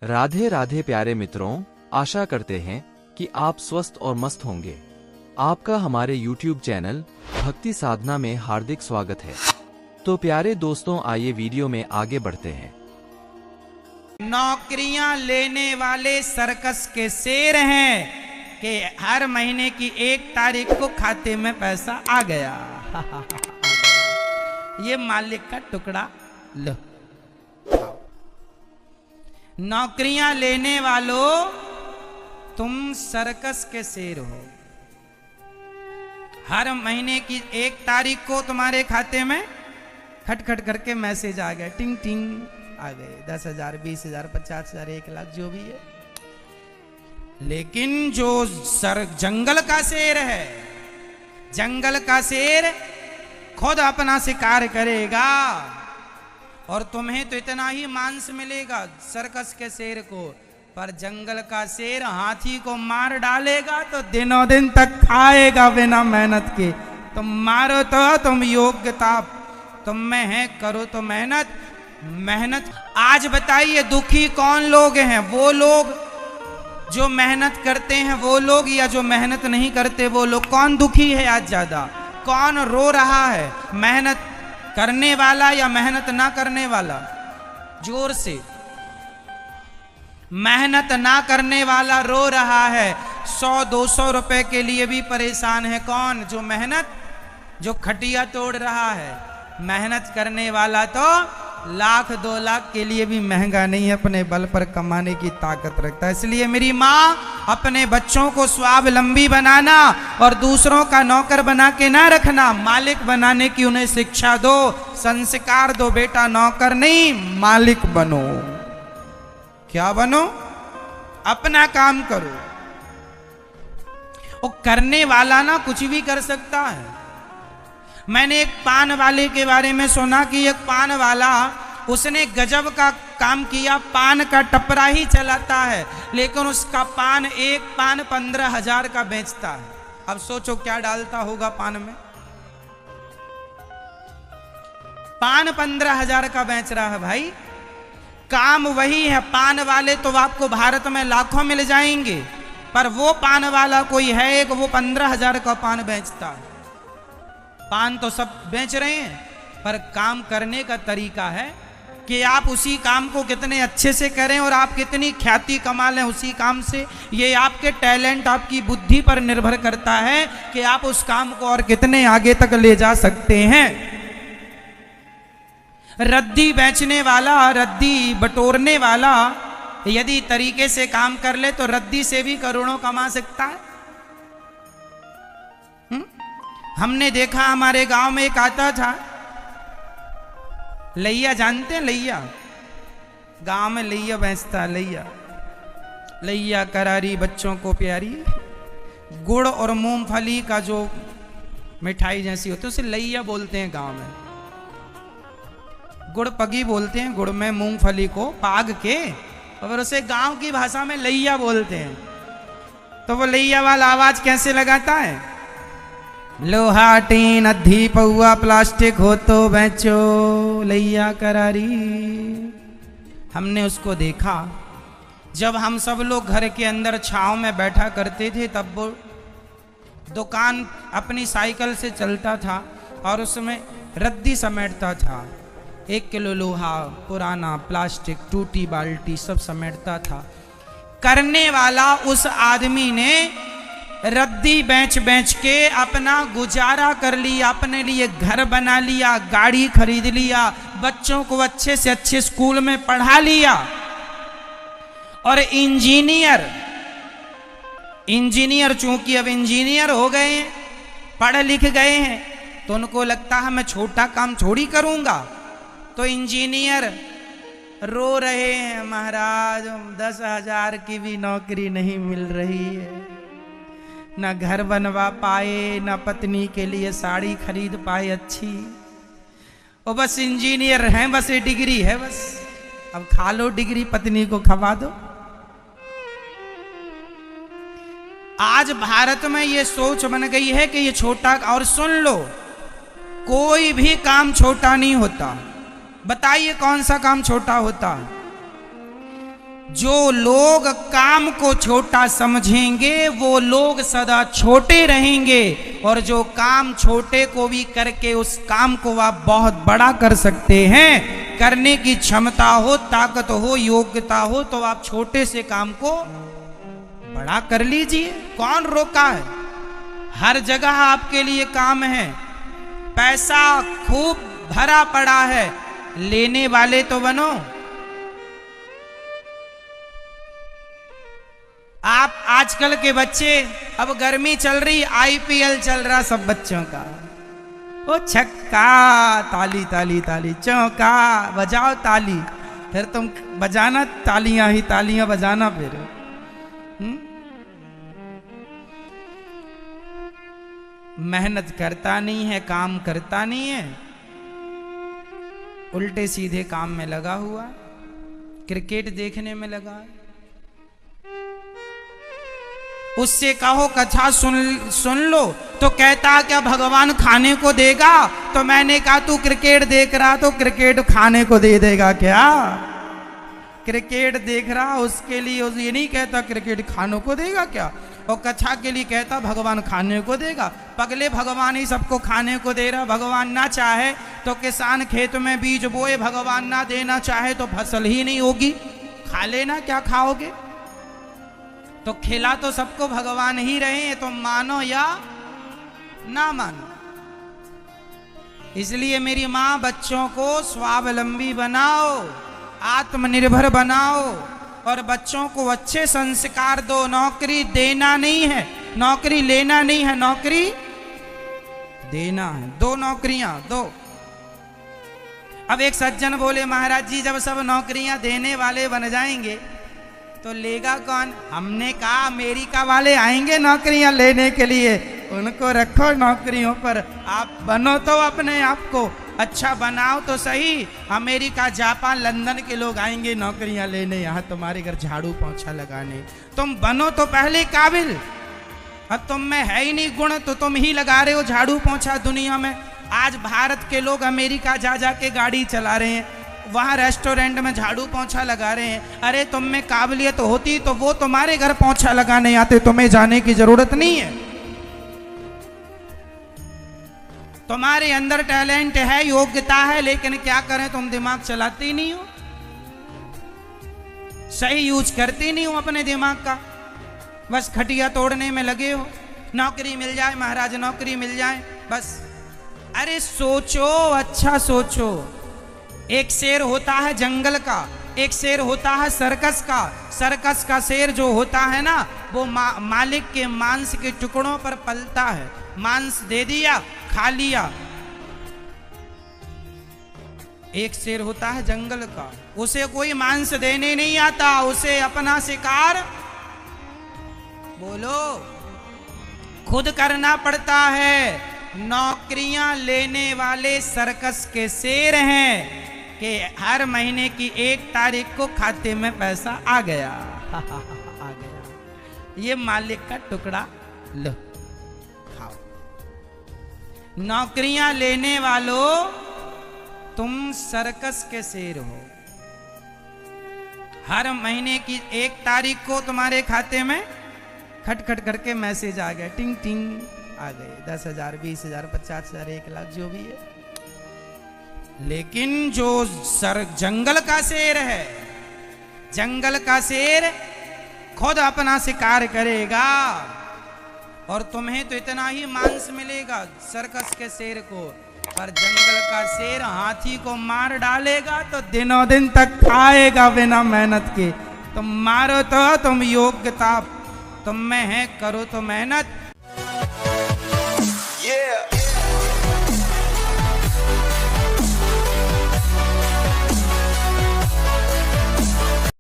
राधे राधे प्यारे मित्रों, आशा करते हैं कि आप स्वस्थ और मस्त होंगे। आपका हमारे YouTube चैनल भक्ति साधना में हार्दिक स्वागत है। तो प्यारे दोस्तों, आइए वीडियो में आगे बढ़ते हैं। नौकरियां लेने वाले सर्कस के शेर हैं कि हर महीने की 1 तारीख को खाते में पैसा आ गया। ये मालिक का टुकड़ा लो। नौकरियां लेने वालों, तुम सर्कस के शेर हो। हर महीने की 1 तारीख को तुम्हारे खाते में खटखट करके मैसेज आ गया, टिंग टिंग आ गए, 10,000, 20,000, 50,000, 1 लाख, जो भी है। लेकिन जो जंगल का शेर है, जंगल का शेर खुद अपना शिकार करेगा और तुम्हें तो इतना ही मांस मिलेगा सर्कस के शेर को, पर जंगल का शेर हाथी को मार डालेगा तो दिनों दिन तक खाएगा बिना मेहनत के। तुम मारो तो तुम योग्यता तुम में है, करो तो मेहनत। मेहनत आज बताइए दुखी कौन लोग हैं? वो लोग जो मेहनत करते हैं वो लोग, या जो मेहनत नहीं करते वो लोग? कौन दुखी है आज ज्यादा? कौन रो रहा है? मेहनत करने वाला या मेहनत ना करने वाला? जोर से। मेहनत ना करने वाला रो रहा है, 100-200 रुपए के लिए भी परेशान है। कौन? जो मेहनत, जो खटिया तोड़ रहा है। मेहनत करने वाला तो 1,00,000-2 लाख के लिए भी महंगा नहीं है, अपने बल पर कमाने की ताकत रखता है। इसलिए मेरी माँ, अपने बच्चों को स्वावलंबी बनाना और दूसरों का नौकर बना के ना रखना, मालिक बनाने की उन्हें शिक्षा दो, संस्कार दो। बेटा नौकर नहीं, मालिक बनो। क्या बनो? अपना काम करो। वो करने वाला ना कुछ भी कर सकता है। मैंने एक पान वाले के बारे में सुना कि एक पान वाला, उसने गजब का काम किया। पान का टपरा ही चलाता है, लेकिन उसका पान, एक पान 15,000 का बेचता है। अब सोचो क्या डालता होगा पान में। पान 15,000 का बेच रहा है भाई। काम वही है। पान वाले तो आपको भारत में लाखों मिल जाएंगे, पर वो पान वाला कोई है एक, वो 15,000 का पान बेचता है। पान तो सब बेच रहे हैं, पर काम करने का तरीका है कि आप उसी काम को कितने अच्छे से करें और आप कितनी ख्याति कमा लें उसी काम से। ये आपके टैलेंट, आपकी बुद्धि पर निर्भर करता है कि आप उस काम को और कितने आगे तक ले जा सकते हैं। रद्दी बेचने वाला, रद्दी बटोरने वाला यदि तरीके से काम कर ले तो रद्दी से भी करोड़ों कमा सकता है। हमने देखा, हमारे गांव में एक आता था, लैया, जानते हैं लैया? गांव में लैया बेचता। लैया, लैया करारी, बच्चों को प्यारी, गुड़ और मूंगफली का जो मिठाई जैसी होती है उसे लैया बोलते हैं गांव में। गुड़ पगी बोलते हैं, गुड़ में मूंगफली को पाग के, और उसे गांव की भाषा में लैया बोलते हैं। तो वो लैया वाला आवाज कैसे लगाता है? लोहा टीन अद्धी पौआ प्लास्टिक हो तो बेचो लैया करारी। हमने उसको देखा जब हम सब लोग घर के अंदर छांव में बैठा करते थे, तब वो दुकान अपनी साइकिल से चलता था और उसमें रद्दी समेटता था। 1 किलो लोहा, पुराना प्लास्टिक, टूटी बाल्टी सब समेटता था। करने वाला उस आदमी ने रद्दी बेच बेच के अपना गुजारा कर लिया, अपने लिए घर बना लिया, गाड़ी खरीद लिया, बच्चों को अच्छे से अच्छे स्कूल में पढ़ा लिया। और इंजीनियर चूंकि अब इंजीनियर हो गए हैं, पढ़ लिख गए हैं, तो उनको लगता है मैं छोटा काम थोड़ी करूंगा। तो इंजीनियर रो रहे हैं, महाराज 10,000 की भी नौकरी नहीं मिल रही है, न घर बनवा पाए, न पत्नी के लिए साड़ी खरीद पाए अच्छी। वो बस इंजीनियर हैं, बस ये डिग्री है, बस अब खा लो डिग्री, पत्नी को खवा दो। आज भारत में ये सोच बन गई है कि ये छोटा, और सुन लो, कोई भी काम छोटा नहीं होता। बताइए कौन सा काम छोटा होता है? जो लोग काम को छोटा समझेंगे वो लोग सदा छोटे रहेंगे, और जो काम छोटे को भी करके उस काम को आप बहुत बड़ा कर सकते हैं। करने की क्षमता हो, ताकत हो, योग्यता हो, तो आप छोटे से काम को बड़ा कर लीजिए। कौन रोका है? हर जगह आपके लिए काम है। पैसा खूब भरा पड़ा है, लेने वाले तो बनो। आप आजकल के बच्चे, अब गर्मी चल रही, आईपीएल चल रहा सब बच्चों का, ओ छक्का, ताली ताली ताली, चौका, बजाओ ताली, फिर तुम बजाना तालियां ही तालियां बजाना फिर। मेहनत करता नहीं है, काम करता नहीं है, उल्टे सीधे काम में लगा हुआ, क्रिकेट देखने में लगा। उससे कहो कथा सुन लो तो कहता क्या भगवान खाने को देगा? तो मैंने कहा तू क्रिकेट देख रहा तो क्रिकेट खाने को दे देगा क्या? क्रिकेट देख रहा उसके लिए ये नहीं कहता क्रिकेट खाने को देगा क्या, और कथा के लिए कहता भगवान खाने को देगा। पगले भगवान ही सबको खाने को दे रहा। भगवान ना चाहे तो किसान खेत में बीज बोए, भगवान ना देना चाहे तो फसल ही नहीं होगी। खा लेना, क्या खाओगे? तो खिला तो सबको भगवान ही रहे हैं, तो मानो या ना मानो। इसलिए मेरी मां, बच्चों को स्वावलंबी बनाओ, आत्मनिर्भर बनाओ, और बच्चों को अच्छे संस्कार दो। नौकरी देना नहीं है, नौकरी लेना नहीं है, नौकरी देना है। दो नौकरियां दो। अब एक सज्जन बोले महाराज जी जब सब नौकरियां देने वाले बन जाएंगे तो लेगा कौन? हमने कहा अमेरिका वाले आएंगे नौकरियां लेने के लिए, उनको रखो नौकरियों पर। आप बनो तो अपने आप को अच्छा बनाओ तो सही। अमेरिका, जापान, लंदन के लोग आएंगे नौकरियां लेने, यहाँ तुम्हारे घर झाड़ू पोंछा लगाने। तुम बनो तो पहले काबिल। अब तुम में है ही नहीं गुण तो तुम ही लगा रहे हो झाड़ू पोंछा दुनिया में। आज भारत के लोग अमेरिका जा जा के गाड़ी चला रहे हैं, वहां रेस्टोरेंट में झाड़ू पोंछा लगा रहे हैं। अरे तुम में काबिलियत होती तो वो तुम्हारे घर पोंछा लगाने आते, तुम्हें जाने की जरूरत नहीं है। तुम्हारे अंदर टैलेंट है, योग्यता है, लेकिन क्या करें तुम दिमाग चलाते ही नहीं हो, सही यूज करते नहीं हो अपने दिमाग का, बस खटिया तोड़ने में लगे हो। नौकरी मिल जाए महाराज, नौकरी मिल जाए बस। अरे सोचो, अच्छा सोचो। एक शेर होता है जंगल का, एक शेर होता है सर्कस का। सर्कस का शेर जो होता है ना वो मालिक के मांस के टुकड़ों पर पलता है। मांस दे दिया, खा लिया। एक शेर होता है जंगल का, उसे कोई मांस देने नहीं आता, उसे अपना शिकार बोलो खुद करना पड़ता है। नौकरियां लेने वाले सर्कस के शेर हैं कि हर महीने की 1 तारीख को खाते में पैसा आ गया आ गया, ये मालिक का टुकड़ा लो खाओ। नौकरियां लेने वालों तुम सर्कस के शेर हो। हर महीने की 1 तारीख को तुम्हारे खाते में खट खट करके मैसेज आ गया, टिंग टिंग आ गए, 10,000, 20,000, 50,000, 1 लाख जो भी है। लेकिन जो जंगल का शेर है, जंगल का शेर खुद अपना शिकार करेगा और तुम्हें तो इतना ही मांस मिलेगा सर्कस के शेर को, पर जंगल का शेर हाथी को मार डालेगा तो दिनों दिन तक खाएगा बिना मेहनत के। तुम मारो तो तुम योग्यता तुम में है, करो तो मेहनत।